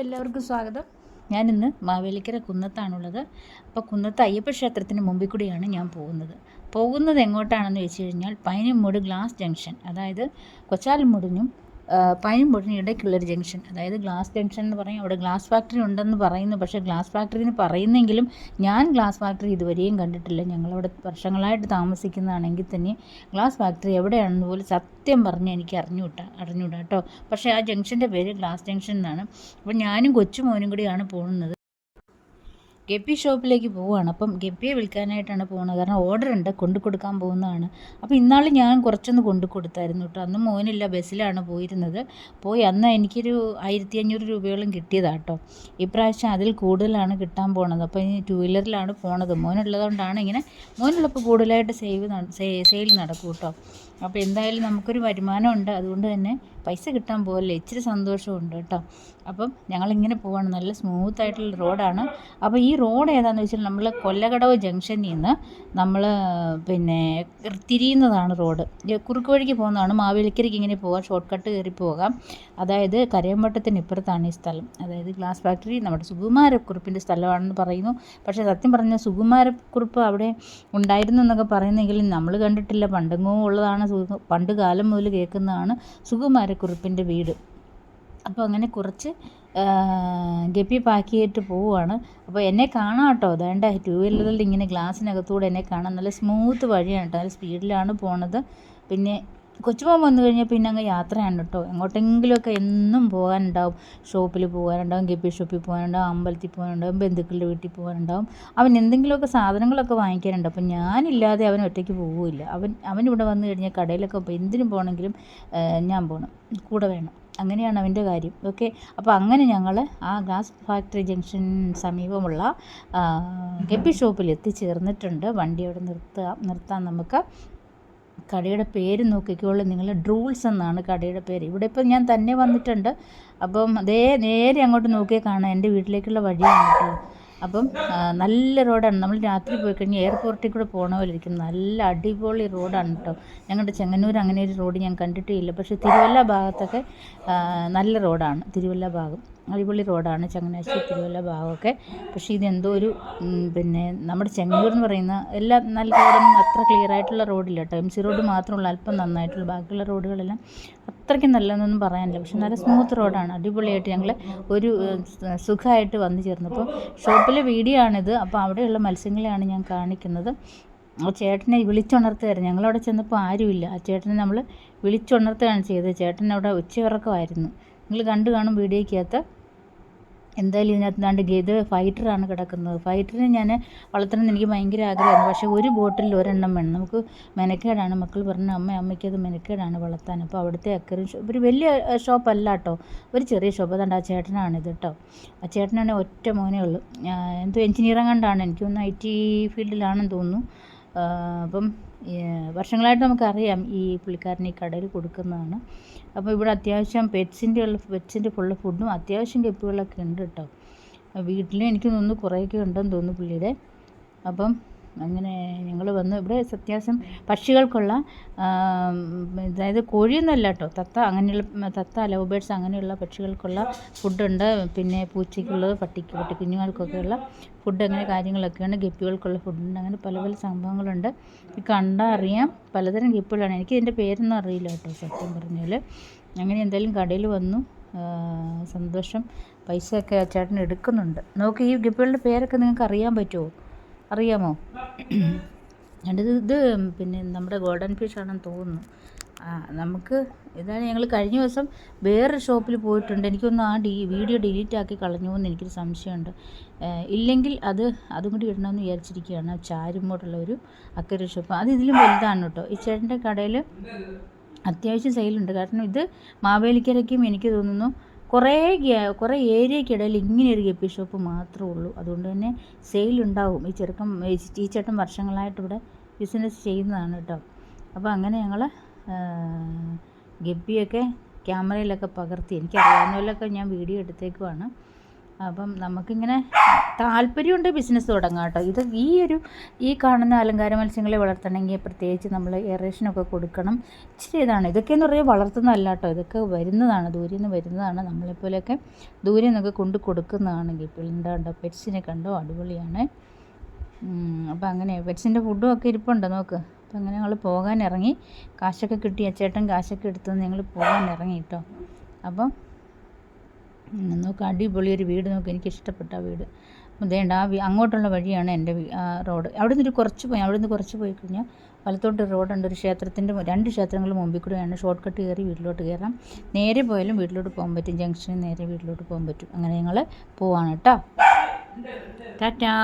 എല്ലാവർക്കും സ്വാഗതം. ഞാനിന്ന് മാവേലിക്കര കുന്നത്താണുള്ളത്. അപ്പോൾ കുന്നത്ത് അയ്യപ്പ ക്ഷേത്രത്തിന് മുമ്പിൽ കൂടിയാണ് ഞാൻ പോകുന്നത് എങ്ങോട്ടാണെന്ന് വെച്ച് കഴിഞ്ഞാൽ പൈനംമൂട് ഗ്ലാസ് ജംഗ്ഷൻ, അതായത് കൊച്ചാലുമൂടിനും പൈനംമൂടിനും ഇടയ്ക്കുള്ളൊരു ജംഗ്ഷൻ, അതായത് ഗ്ലാസ് ജംഗ്ഷൻ എന്ന് പറയും. അവിടെ ഗ്ലാസ് ഫാക്ടറി ഉണ്ടെന്ന് പറയുന്നു. പക്ഷേ ഗ്ലാസ് ഫാക്ടറി എന്ന് പറയുന്നെങ്കിലും ഞാൻ ഗ്ലാസ് ഫാക്ടറി ഇതുവരെയും കണ്ടിട്ടില്ല. ഞങ്ങളവിടെ വർഷങ്ങളായിട്ട് താമസിക്കുന്നതാണെങ്കിൽ തന്നെ ഗ്ലാസ് ഫാക്ടറി എവിടെയാണെന്ന് പോലും സത്യം പറഞ്ഞാൽ എനിക്ക് അറിഞ്ഞൂടാ കേട്ടോ. പക്ഷേ ആ ജംഗ്ഷൻ്റെ പേര് ഗ്ലാസ് ജംഗ്ഷൻ എന്നാണ്. അപ്പോൾ ഞാനും കൊച്ചുമോനും കൂടിയാണ് പോകുന്നത്. ഗപ്പി ഷോപ്പിലേക്ക് പോവുകയാണ്. അപ്പം ഗപ്പിയെ വിൽക്കാനായിട്ടാണ് പോകുന്നത്. കാരണം ഓർഡർ ഉണ്ട്, കൊണ്ടു കൊടുക്കാൻ പോകുന്നതാണ്. അപ്പോൾ ഇന്നാൾ ഞാൻ കുറച്ചൊന്ന് കൊണ്ടു കൊടുത്തായിരുന്നു കേട്ടോ. അന്ന് മോനില്ല, ബസ്സിലാണ് പോയിരുന്നത്. അന്ന് എനിക്കൊരു 1500 രൂപയോളം കിട്ടിയതാണ് കേട്ടോ. ഇപ്രാവശ്യം അതിൽ കൂടുതലാണ് കിട്ടാൻ പോണത്. അപ്പോൾ ഇനി 2 വീലറിലാണ് പോണത്. മോനുള്ളതുകൊണ്ടാണ് ഇങ്ങനെ. മോനുള്ളപ്പോൾ കൂടുതലായിട്ട് സെയിൽ നടക്കും കേട്ടോ. അപ്പോൾ എന്തായാലും നമുക്കൊരു വരുമാനമുണ്ട്. അതുകൊണ്ട് തന്നെ പൈസ കിട്ടാൻ പോകല്ലേ, ഇച്ചിരി സന്തോഷമുണ്ട് കേട്ടോ. അപ്പം ഞങ്ങളിങ്ങനെ പോവാണ്. നല്ല സ്മൂത്തായിട്ടുള്ള റോഡാണ്. അപ്പോൾ ഈ റോഡ് ഏതാണെന്ന് വെച്ചാൽ നമ്മൾ കൊല്ലകടവ് ജംഗ്ഷനിൽ നിന്ന് നമ്മൾ തിരിയുന്നതാണ് റോഡ്. കുറുക്ക് വഴിക്ക് പോകുന്നതാണ്. മാവേലിക്കരയ്ക്ക് ഇങ്ങനെ പോകാം, ഷോർട്ട് കട്ട് കയറി പോകാം. അതായത് കരയമ്പട്ടത്തിന് ഇപ്പുറത്താണ് ഈ സ്ഥലം. അതായത് ഗ്ലാസ് ഫാക്ടറി നമ്മുടെ സുകുമാരക്കുറുപ്പിൻ്റെ സ്ഥലമാണെന്ന് പറയുന്നു. പക്ഷേ സത്യം പറഞ്ഞാൽ സുകുമാരക്കുറുപ്പ് അവിടെ ഉണ്ടായിരുന്നു എന്നൊക്കെ പറയുന്നെങ്കിലും നമ്മൾ കണ്ടിട്ടില്ല. പണ്ടെങ്ങോ ഉള്ളതാണ്, പണ്ട് കാലം മുതൽ കേൾക്കുന്നതാണ് സുകുമാരക്കുറുപ്പിൻ്റെ വീട്. അപ്പോൾ അങ്ങനെ കുറച്ച് ഗപ്പി പാക്ക് ചെയ്തിട്ട് പോവുകയാണ്. അപ്പോൾ എന്നെ കാണാം കേട്ടോ. അതാണ്ട് 2 വീലറിൽ ഇങ്ങനെ ഗ്ലാസ്സിനകത്തൂടെ എന്നെ കാണാം. നല്ല സ്മൂത്ത് വഴിയാണ് കേട്ടോ. നല്ല സ്പീഡിലാണ് പോണത്. പിന്നെ കൊച്ചുമോൻ വന്നു കഴിഞ്ഞാൽ പിന്നെ അങ്ങ് യാത്രയാണ് കേട്ടോ. എങ്ങോട്ടെങ്കിലുമൊക്കെ എന്നും പോകാനുണ്ടാവും. ഷോപ്പിൽ പോകാനുണ്ടാവും, ഗപ്പി ഷോപ്പിൽ പോകാനുണ്ടാവും, അമ്പലത്തിൽ പോകാനുണ്ടാവും, ബന്ധുക്കളുടെ വീട്ടിൽ പോകാനുണ്ടാവും. അവൻ എന്തെങ്കിലുമൊക്കെ സാധനങ്ങളൊക്കെ വാങ്ങിക്കാനുണ്ട്. അപ്പം ഞാനില്ലാതെ അവൻ ഒറ്റയ്ക്ക് പോവില്ല. അവനിവിടെ വന്നു കഴിഞ്ഞാൽ കടയിലൊക്കെ എന്തിനും പോകണമെങ്കിലും ഞാൻ പോകണം, കൂടെ വേണം. അങ്ങനെയാണ് അവൻ്റെ കാര്യം. ഓക്കെ. അപ്പോൾ അങ്ങനെ ഞങ്ങൾ ആ ഗ്ലാസ് ഫാക്ടറി ജംഗ്ഷൻ സമീപമുള്ള ഗപ്പി ഷോപ്പിൽ എത്തിച്ചേർന്നിട്ടുണ്ട്. വണ്ടി അവിടെ നിർത്താൻ നമുക്ക്. കടയുടെ പേര് നോക്കിക്കോളൂ നിങ്ങൾ. ഡ്രൂൾസ് എന്നാണ് കടയുടെ പേര്. ഇവിടെ ഇപ്പം ഞാൻ തന്നെ വന്നിട്ടുണ്ട്. അപ്പം നേരെ അങ്ങോട്ട് നോക്കിയാൽ കാണാം എൻ്റെ വീട്ടിലേക്കുള്ള വഴിയാണ് കേട്ടോ. അപ്പം നല്ല റോഡാണ്. നമ്മൾ രാത്രി പോയി കഴിഞ്ഞാൽ എയർപോർട്ടിൽ കൂടെ പോകണ പോലെ ഇരിക്കും. നല്ല അടിപൊളി റോഡാണ് കേട്ടോ. ഞങ്ങളുടെ ചെങ്ങന്നൂർ അങ്ങനെ ഒരു റോഡ് ഞാൻ കണ്ടിട്ടേ ഇല്ല. പക്ഷേ തിരുവല്ല ഭാഗത്തൊക്കെ നല്ല റോഡാണ്. തിരുവല്ല ഭാഗം അടിപൊളി റോഡാണ്, ചങ്ങനാശ്ശേരി തിരുവല്ല ഭാഗമൊക്കെ. പക്ഷേ ഇതെന്തോ ഒരു നമ്മുടെ ചെങ്ങന്നൂർ എന്ന് പറയുന്ന എല്ലാ നല്ല റോഡൊന്നും അത്ര ക്ലിയർ ആയിട്ടുള്ള റോഡില്ല കേട്ടോ. MC റോഡ് മാത്രമുള്ള അല്പം നന്നായിട്ടുള്ള, ബാക്കിയുള്ള റോഡുകളെല്ലാം അത്രയ്ക്ക് നല്ലതെന്നൊന്നും പറയാനില്ല. പക്ഷെ നല്ല സ്മൂത്ത് റോഡാണ്. അടിപൊളിയായിട്ട് ഞങ്ങൾ ഒരു സുഖമായിട്ട് വന്നു ചേർന്നു. അപ്പോൾ ഷോപ്പിലെ വീഡിയോ ആണിത്. അപ്പോൾ അവിടെയുള്ള മത്സ്യങ്ങളെയാണ് ഞാൻ കാണിക്കുന്നത്. ആ ചേട്ടനെ വിളിച്ചുണർത്തുകയായിരുന്നു. ഞങ്ങളവിടെ ചെന്നപ്പോൾ ആരുമില്ല. ആ ചേട്ടനെ നമ്മൾ വിളിച്ചുണർത്തുകയാണ് ചെയ്തത്. ചേട്ടൻ അവിടെ ഉച്ചയുറക്കമായിരുന്നു. നിങ്ങൾ കണ്ടു കാണും വീഡിയോയ്ക്കകത്ത്. എന്തായാലും ഇതിനകത്ത് ഇത് ഫൈറ്ററാണ് കിടക്കുന്നത്. ഫൈറ്ററിനെ ഞാൻ വളർത്തണമെന്ന് എനിക്ക് ഭയങ്കര ആഗ്രഹമായിരുന്നു. പക്ഷേ ഒരു ബോട്ടിൽ ഒരെണ്ണം വേണം. നമുക്ക് മെനക്കേടാണ്. മക്കൾ പറഞ്ഞു അമ്മയ്ക്കത് മെനക്കേടാണ് വളർത്താൻ. അപ്പോൾ അവിടുത്തെ അക്കറി ഷോപ്പ് ഒരു വലിയ ഷോപ്പല്ല കേട്ടോ, ഒരു ചെറിയ ഷോപ്പ്. അതുകൊണ്ട് ആ ചേട്ടനാണിത് കേട്ടോ. ആ ചേട്ടനാണെങ്കിൽ ഒറ്റ മോനേ ഉള്ളൂ. എന്തോ എഞ്ചിനീയറിംഗ് കണ്ടാണ്, എനിക്കൊന്ന് IT ഫീൽഡിലാണെന്ന് തോന്നുന്നു. അപ്പം വർഷങ്ങളായിട്ട് നമുക്കറിയാം ഈ പുള്ളിക്കാരൻ ഈ കടയിൽ കൊടുക്കുന്നതാണ്. അപ്പോൾ ഇവിടെ അത്യാവശ്യം പെറ്റ്സിൻ്റെ ഫുള്ള് ഫുഡും അത്യാവശ്യം ഗപ്പികളൊക്കെ ഉണ്ട് കേട്ടോ. വീട്ടിലും എനിക്ക് തോന്നുന്നു കുറേയൊക്കെ ഉണ്ടെന്ന് തോന്നുന്നു പുള്ളിയുടെ. അപ്പം അങ്ങനെ ഞങ്ങൾ വന്ന് ഇവിടെ അത്യാവശ്യം പക്ഷികൾക്കുള്ള, അതായത് കോഴിയൊന്നുമല്ല കേട്ടോ, തത്ത ലവ് ബേർഡ്സ് അങ്ങനെയുള്ള പക്ഷികൾക്കുള്ള ഫുഡുണ്ട്. പിന്നെ പൂച്ചയ്ക്കുള്ളത്, പട്ടിക്കുഞ്ഞുങ്ങൾക്കൊക്കെയുള്ള ഫുഡ്, അങ്ങനെ കാര്യങ്ങളൊക്കെയാണ്. ഗപ്പികൾക്കുള്ള ഫുഡുണ്ട്. അങ്ങനെ പല പല സംഭവങ്ങളുണ്ട്. കണ്ടാൽ അറിയാം പലതരം ഗപ്പികളാണ്. എനിക്ക് ഇതിൻ്റെ പേരൊന്നും അറിയില്ല കേട്ടോ സത്യം പറഞ്ഞാൽ. അങ്ങനെ എന്തായാലും കടയിൽ വന്നു. സന്തോഷം. പൈസയൊക്കെ ചേട്ടൻ എടുക്കുന്നുണ്ട്. നോക്ക്, ഈ ഗപ്പികളുടെ പേരൊക്കെ നിങ്ങൾക്ക് അറിയാൻ പറ്റുമോ? അറിയാമോ? ഇത് നമ്മുടെ ഗോൾഡൻ ഫിഷ് ആണെന്ന് തോന്നുന്നു. നമുക്ക് ഇതാണ്. ഞങ്ങൾ കഴിഞ്ഞ ദിവസം വേറൊരു ഷോപ്പിൽ പോയിട്ടുണ്ട്. എനിക്കൊന്ന് വീഡിയോ ഡിലീറ്റ് ആക്കി കളഞ്ഞു എന്ന് എനിക്കൊരു സംശയമുണ്ട്. ഇല്ലെങ്കിൽ അതും കൂടി ഇടണമെന്ന് വിചാരിച്ചിരിക്കുകയാണ്. ചാരുമോടുള്ള ഒരു അക്കരെ ഷോപ്പ്. അത് ഇതിലും വലുതാണ് കേട്ടോ. ഈ ചേട്ടൻ്റെ കടയിൽ അത്യാവശ്യം സെയിലുണ്ട്. കാരണം ഇത് മാവേലിക്കരയ്ക്കും എനിക്ക് തോന്നുന്നു കുറേ ഏരിയയ്ക്കിടയിൽ ഇങ്ങനെയൊരു ഗപ്പി ഷോപ്പ് മാത്രമേ ഉള്ളൂ. അതുകൊണ്ട് തന്നെ സെയിലുണ്ടാവും. ഈ ചേട്ടൻ വർഷങ്ങളായിട്ട് ഇവിടെ ബിസിനസ് ചെയ്യുന്നതാണ് കേട്ടോ. അപ്പോൾ അങ്ങനെ ഞങ്ങൾ ഗപ്പിയൊക്കെ ക്യാമറയിലൊക്കെ പകർത്തി, എനിക്കറിയാവുന്ന പോലൊക്കെ ഞാൻ വീഡിയോ എടുത്തേക്കുവാണ്. അപ്പം നമുക്കിങ്ങനെ താല്പര്യമുണ്ട് ബിസിനസ് തുടങ്ങാം കേട്ടോ. ഇത് ഈ കാണുന്ന അലങ്കാര മത്സ്യങ്ങളെ വളർത്തണമെങ്കിൽ പ്രത്യേകിച്ച് നമ്മൾ എയറേഷനൊക്കെ കൊടുക്കണം. ഇച്ചിരി ഇതാണ്. ഇതൊക്കെയെന്ന് പറയുമ്പോൾ വളർത്തുന്നതല്ല കേട്ടോ, ഇതൊക്കെ വരുന്നതാണ്, ദൂരെ നിന്ന് വരുന്നതാണ്. നമ്മളെപ്പോലെയൊക്കെ ദൂരെ നിന്നൊക്കെ കൊണ്ട് കൊടുക്കുന്നതാണെങ്കിൽ. ഇപ്പോൾ എന്താണ്ടോ പെറ്റ്സിനെ കണ്ടോ, അടിപൊളിയാണ്. അപ്പോൾ അങ്ങനെ പെറ്റ്സിൻ്റെ ഫുഡും ഒക്കെ ഇരിപ്പുണ്ട് നോക്ക്. അപ്പോൾ അങ്ങനെ ഞങ്ങൾ പോകാൻ ഇറങ്ങി. കാശൊക്കെ കിട്ടി, ചേട്ടൻ കാശൊക്കെ എടുത്തു ഞങ്ങൾ പോകാൻ ഇറങ്ങി കേട്ടോ. അപ്പം നോക്ക്, അടിപൊളി ഒരു വീട് നോക്ക്. എനിക്ക് ഇഷ്ടപ്പെട്ട ആ വീട്. അതേണ്ട അങ്ങോട്ടുള്ള വഴിയാണ് എൻ്റെ റോഡ്. അവിടെ നിന്ന് കുറച്ച് പോയി കഴിഞ്ഞാൽ വലത്തോട്ട് റോഡുണ്ട്. ഒരു ക്ഷേത്രത്തിൻ്റെ 2 ക്ഷേത്രങ്ങൾ മുമ്പിൽ കൂടെയാണ്. ഷോർട്ട് കട്ട് കയറി വീട്ടിലോട്ട് കയറാം. നേരെ പോയാലും വീട്ടിലോട്ട് പോകാൻ പറ്റും. ജംഗ്ഷനിൽ നേരെ വീട്ടിലോട്ട് പോകാൻ പറ്റും. അങ്ങനെ ഞങ്ങൾ പോവാണ് കേട്ടോ. ടാറ്റാ.